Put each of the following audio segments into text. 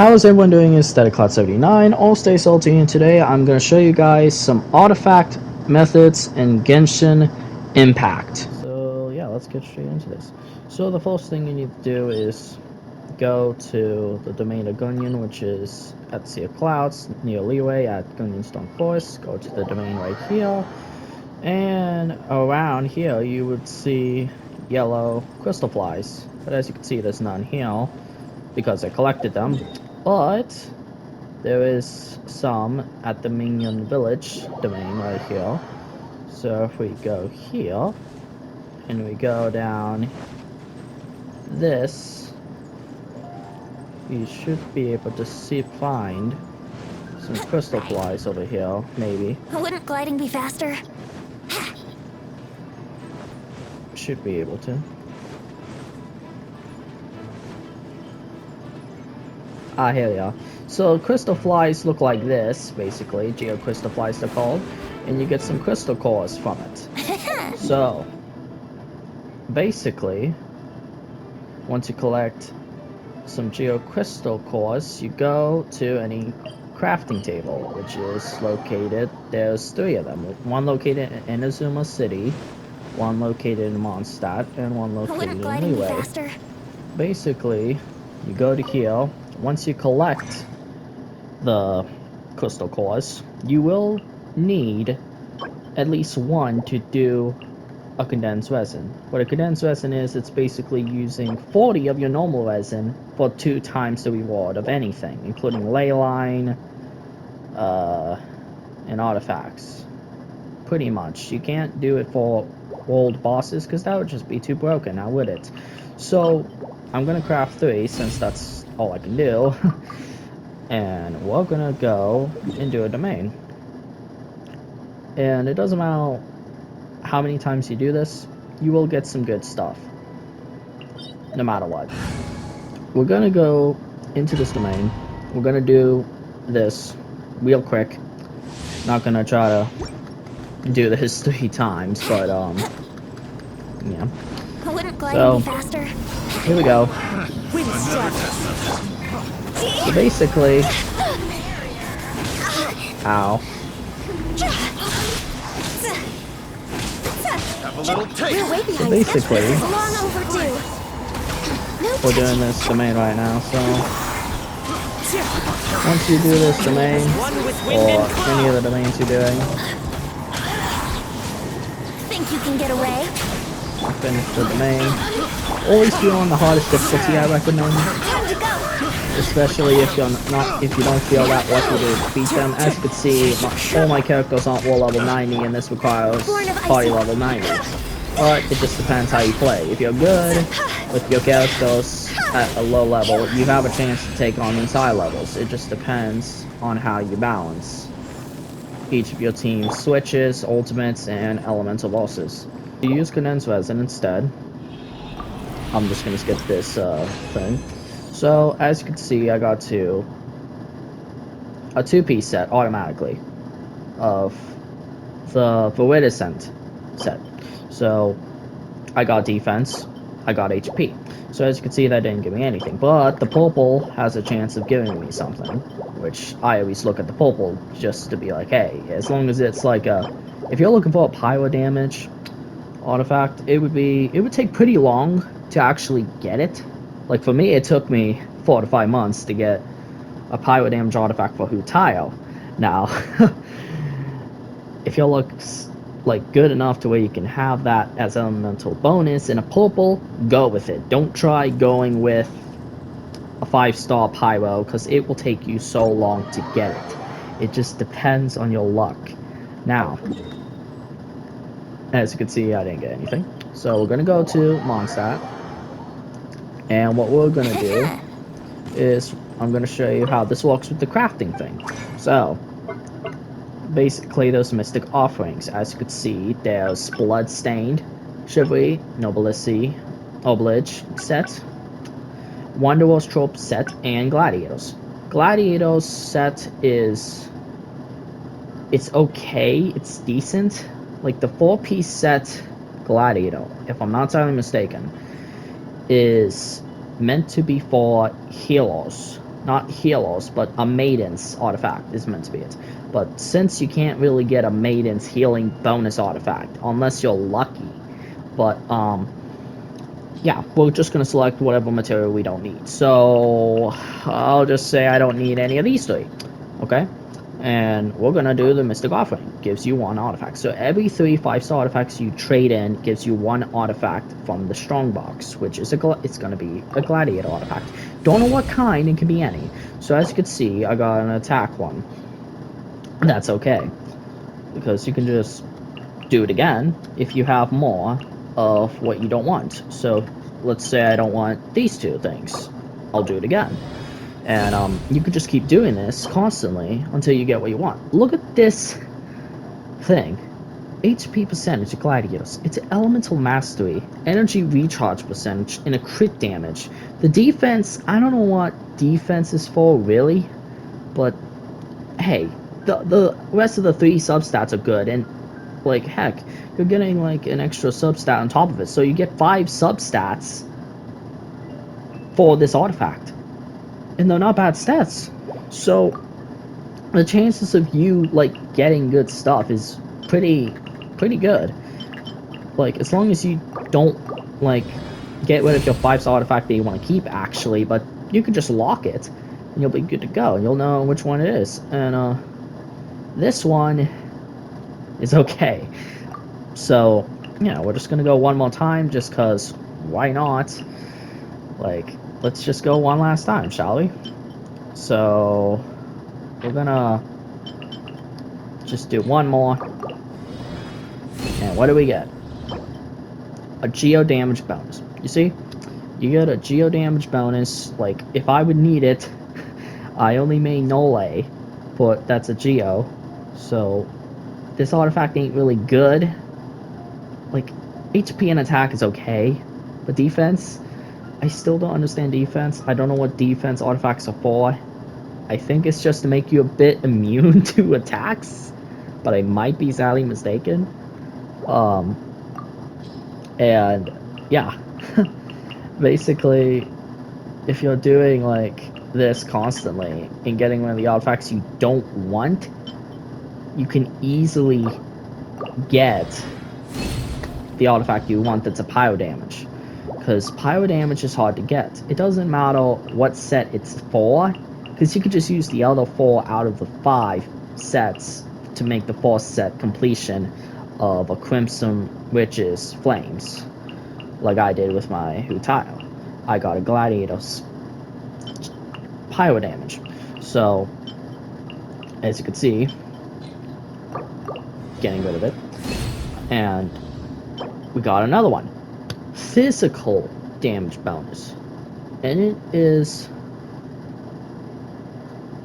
How's everyone doing? It's StaticCloud79, all stay salty, and today I'm going to show you guys some artifact methods in Genshin Impact. So yeah, let's get straight into this. So the first thing you need to do is go to the domain of Gunyan, which is at Sea of Clouds, near Leeway at Gunyan Stone Forest. Go to the domain right here, and around here you would see yellow crystal flies, but as you can see there's none here because I collected them, but there is some at the Minion Village domain right here. So if we go here and we go down this, you should be able to find some crystal flies over here, maybe. Wouldn't gliding be faster? Should be able to. Here they are. So crystal flies look like this, basically. Geo crystal flies they're called. And you get some crystal cores from it. So, basically, once you collect some geo crystal cores, you go to any crafting table, which is located, there's 3 of them. One located in Inazuma City, one located in Mondstadt, and one located in Leeway. Basically, you go to here. Once you collect the crystal cores, you will need at least one to do a condensed resin. What a condensed resin is, it's basically using 40 of your normal resin for 2 times the reward of anything, including ley line, and artifacts. Pretty much. You can't do it for old bosses because that would just be too broken, now would it? So I'm gonna craft 3 since that's all I can do. And we're gonna go and do a domain. And it doesn't matter how many times you do this, you will get some good stuff. No matter what. We're gonna go into this domain. We're gonna do this real quick. Not gonna try to do this 3 times, but yeah. So here we go. So basically, ow. So basically, we're doing this domain right now, so once you do this domain, or any of the domains you're doing, think you can get away? finish the domain. Always be on the hardest difficulty, I recommend. Especially if you don't feel that lucky to beat them. As you can see, all my characters aren't war level 90, and this requires party level 90. But it just depends how you play. If you're good with your characters at a low level, you have a chance to take on these high levels. It just depends on how you balance each of your team's switches, ultimates, and elemental bosses. You use condensed resin instead. I'm just gonna skip this thing. So, as you can see, I got a 2-piece set automatically of the Viridescent set. So, I got defense, I got HP. So as you can see, that didn't give me anything. But the purple has a chance of giving me something, which I always look at the purple just to be like, hey, as long as it's like if you're looking for a pyro damage artifact, it would take pretty long to actually get it. Like for me, it took me 4 to 5 months to get a pyro damage artifact for Hutayo. Now, if you look like good enough to where you can have that as elemental bonus in a purple, go with it. Don't try going with a 5-star pyro because it will take you so long to get it. It just depends on your luck. Now, as you can see, I didn't get anything. So we're gonna go to Mondstadt, and what we're gonna do is I'm gonna show you how this works with the crafting thing. So basically, those mystic offerings, as you can see, there's Bloodstained, Chivalry, Nobilicy, Oblige set, Wanderer's Trope set, and Gladiators. Gladiators set it's okay, it's decent. Like the 4-piece set Gladiator, if I'm not entirely mistaken, is meant to be for healers. not healers, but a maiden's artifact is meant to be it. But since you can't really get a maiden's healing bonus artifact unless you're lucky, but yeah, we're just gonna select whatever material we don't need. So I'll just say I don't need any of these three, okay? And we're gonna do the Mystic Offering. Gives you one artifact. So every 3 5-star artifacts you trade in gives you one artifact from the strong box, which is it's gonna be a gladiator artifact. Don't know what kind, it can be any. So as you can see, I got an attack one. That's okay, because you can just do it again if you have more of what you don't want. So let's say I don't want these two things. I'll do it again. And you could just keep doing this constantly until you get what you want. Look at this thing. HP percentage of gladiators. It's elemental mastery, energy recharge percentage, and a crit damage. The defense, I don't know what defense is for really, but hey, the rest of the 3 substats are good, and like heck, you're getting like an extra substat on top of it, so you get 5 substats for this artifact, and they're not bad stats. So the chances of you like getting good stuff is pretty good. Like as long as you don't like get rid of your 5-star artifact that you want to keep actually, but you can just lock it and you'll be good to go. You'll know which one it is. And this one is okay. So yeah, we're just gonna go one more time just cause why not? Like let's just go one last time, shall we? So we're gonna just do one more. And what do we get? A geo damage bonus. You see? You get a geo damage bonus. Like, if I would need it, I only made Nole, but that's a geo. So, this artifact ain't really good. Like, HP and attack is okay, but defense, I still don't understand defense. I don't know what defense artifacts are for. I think it's just to make you a bit immune to attacks, but I might be sadly mistaken. And yeah, basically, if you're doing like this constantly and getting one of the artifacts you don't want, you can easily get the artifact you want that's a pyro damage. Because pyro damage is hard to get. It doesn't matter what set it's for, because you could just use the other 4 out of the 5 sets to make the 4th set completion of a Crimson Witch's Flames, like I did with my Hutile. I got a Gladiator's pyro damage. So, as you can see, getting rid of it. And we got another one. Physical damage bonus. And it is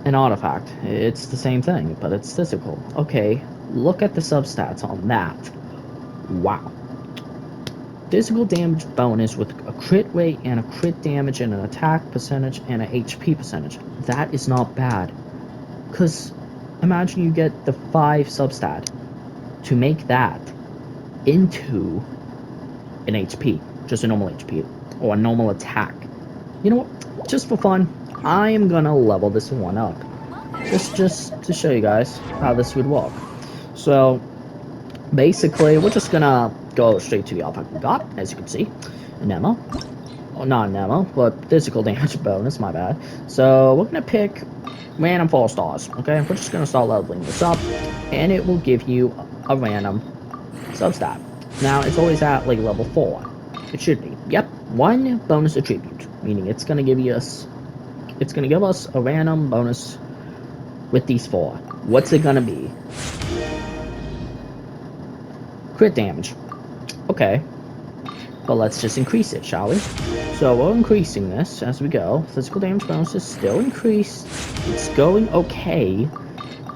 an artifact. It's the same thing, but it's physical. Okay, look at the substats on that. Wow. Physical damage bonus with a crit rate and a crit damage and an attack percentage and an HP percentage. That is not bad. Because imagine you get the 5 substat to make that into an HP. Just a normal HP. Or a normal attack. You know what? Just for fun, I am gonna level this one up. Just to show you guys how this would work. So, basically, we're just gonna go straight to the artifact we got, as you can see. An ammo. Oh, not an ammo, but physical damage bonus, my bad. So, we're gonna pick random 4 stars, okay? We're just gonna start leveling this up, and it will give you a random substat. Now, it's always at, like, level 4. It should be. Yep, 1 bonus attribute, meaning it's gonna give us a random bonus with these 4. What's it gonna be? Crit damage. Okay. But let's just increase it, shall we? So we're increasing this as we go. Physical damage bonus is still increased. It's going okay.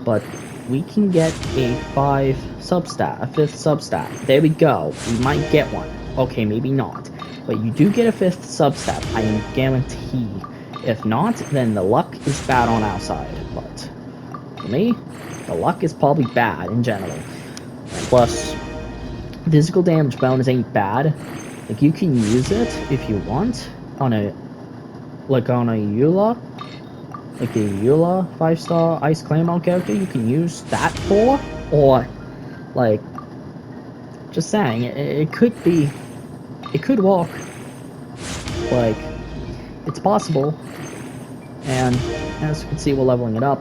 But we can get a 5 substat, a 5th substat. There we go. We might get one. Okay, maybe not. But you do get a 5th substat, I guarantee. If not, then the luck is bad on our side. But for me, the luck is probably bad in general. And plus, physical damage bonus ain't bad. Like, you can use it if you want on a Eula, like the Eula 5-star Ice Claymore character, you can use that for, or like, just saying, it could be, it could work, like, it's possible, and as you can see, we're leveling it up.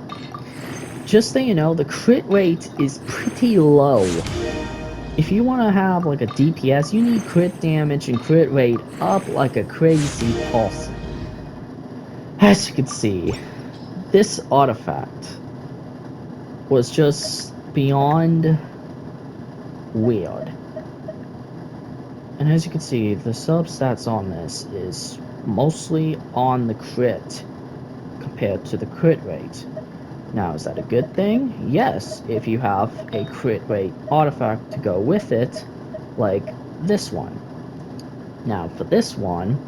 Just so you know, the crit rate is pretty low. If you want to have like a DPS, you need crit damage and crit rate up like a crazy person. As you can see, this artifact was just beyond weird. And as you can see, the substats on this is mostly on the crit compared to the crit rate. Now, is that a good thing? Yes, if you have a crit rate artifact to go with it, like this one. Now, for this one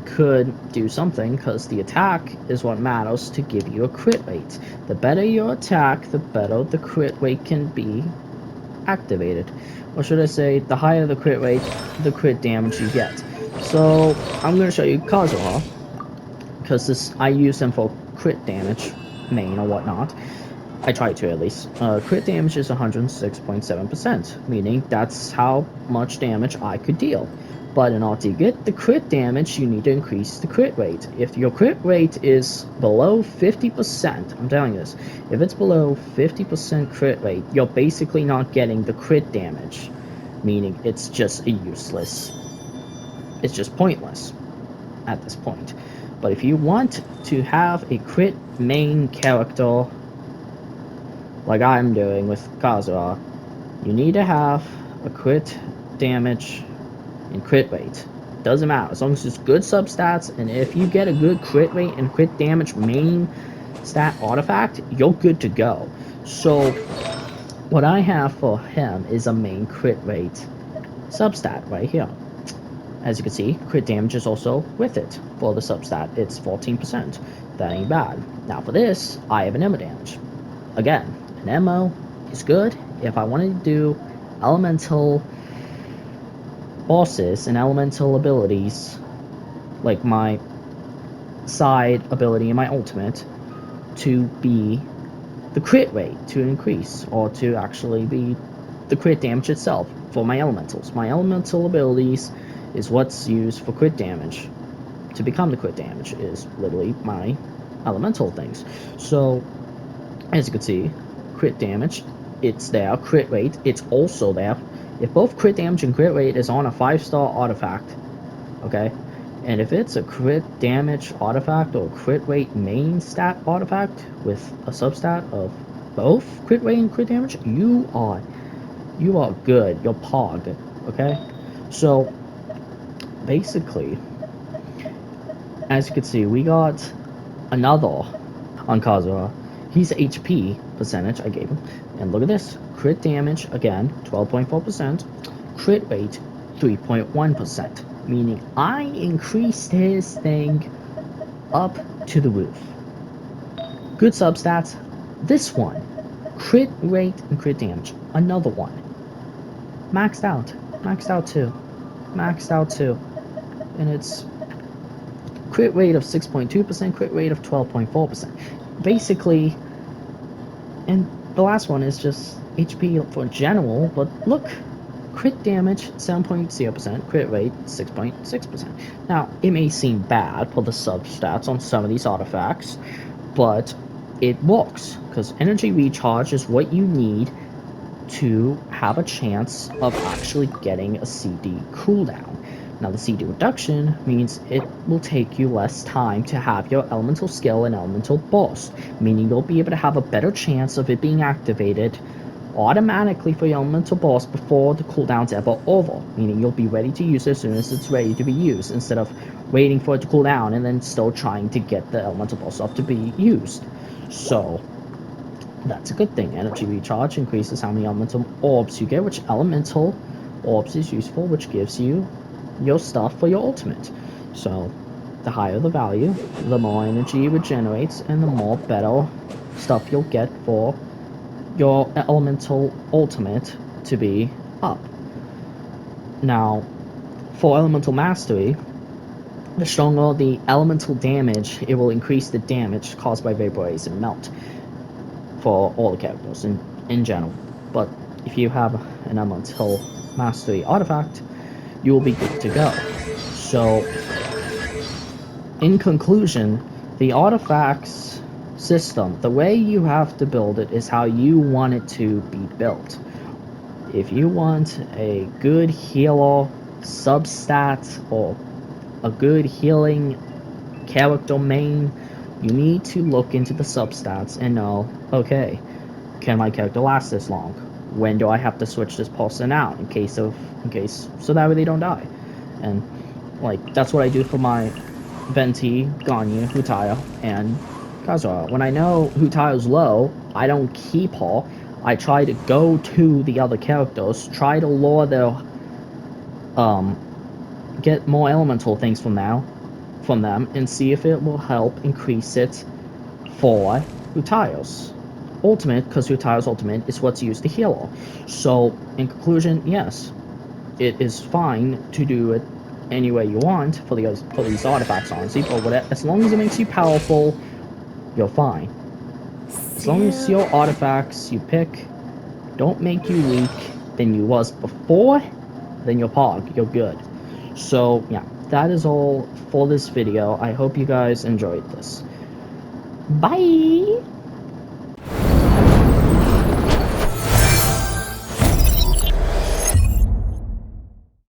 could do something, because the attack is what matters to give you a crit rate. The better your attack, the better the crit rate can be activated. Or should I say, the higher the crit rate, the crit damage you get. So, I'm going to show you Kazuha, because this I use him for crit damage, main or whatnot. I try to, at least. Crit damage is 106.7%, meaning that's how much damage I could deal. But in order to get the crit damage, you need to increase the crit rate. If your crit rate is below 50%, I'm telling you this, if it's below 50% crit rate, you're basically not getting the crit damage, meaning it's just it's just pointless at this point. But if you want to have a crit main character, like I'm doing with Kazuha, you need to have a crit damage and crit rate. Doesn't matter, as long as it's good substats, and if you get a good crit rate and crit damage main stat artifact, you're good to go. So, what I have for him is a main crit rate substat right here. As you can see, crit damage is also with it. For the substat, it's 14%. That ain't bad. Now for this, I have an ammo damage. Again, an ammo is good if I wanted to do elemental bosses and elemental abilities, like my side ability and my ultimate, to be the crit rate to increase, or to actually be the crit damage itself for my elementals. My elemental abilities is what's used for crit damage. To become the crit damage is literally my elemental things. So, as you can see, crit damage, it's there. Crit rate, it's also there. If both crit damage and crit rate is on a 5-star artifact, okay, and if it's a crit damage artifact or crit rate main stat artifact with a substat of both crit rate and crit damage, you are good. You're pog, okay? So basically, as you can see, we got another on Kazuha. He's HP percentage I gave him, and look at this: crit damage again 12.4%, crit rate 3.1%. Meaning I increased his thing up to the roof. Good substats. This one, crit rate and crit damage. Another one. Maxed out. Maxed out too. Maxed out too. And it's crit rate of 6.2%, crit rate of 12.4%. Basically, and the last one is just HP for general, but look, crit damage 7.0%, crit rate 6.6%. Now, it may seem bad for the substats on some of these artifacts, but it works, because energy recharge is what you need to have a chance of actually getting a CD cooldown. Now, the CD reduction means it will take you less time to have your elemental skill and elemental burst, meaning you'll be able to have a better chance of it being activated automatically for your elemental burst before the cooldown's ever over, meaning you'll be ready to use it as soon as it's ready to be used, instead of waiting for it to cool down and then still trying to get the elemental burst off to be used. So, that's a good thing. Energy recharge increases how many elemental orbs you get, which elemental orbs is useful, which gives you your stuff for your ultimate. So, the higher the value, the more energy it regenerates, and the more better stuff you'll get for your elemental ultimate to be up. Now, for elemental mastery, The stronger the elemental damage, it will increase the damage caused by vaporize and melt for all the characters in general. But if you have an elemental mastery artifact, you will be good to go. So, in conclusion, the artifacts system, the way you have to build it is how you want it to be built. If you want a good healer substat or a good healing character main, you need to look into the substats and know, okay, can my character last this long? When do I have to switch this person out in case so that way they don't die? And like that's what I do for my Venti, Ganyu, Hutaya, and Kazuha. When I know Hutaya's low, I don't keep her. I try to go to the other characters, try to lure their um get more elemental things from them and see if it will help increase it for Utayo's ultimate, because Utayo's ultimate is what's used to heal her. So in conclusion, yes, it is fine to do it any way you want for these artifacts, honestly, but whatever, as long as it makes you powerful, you're fine. As long as your artifacts you pick don't make you weak than you was before, then you're good. So yeah, that is all for this video. I hope you guys enjoyed this. Bye!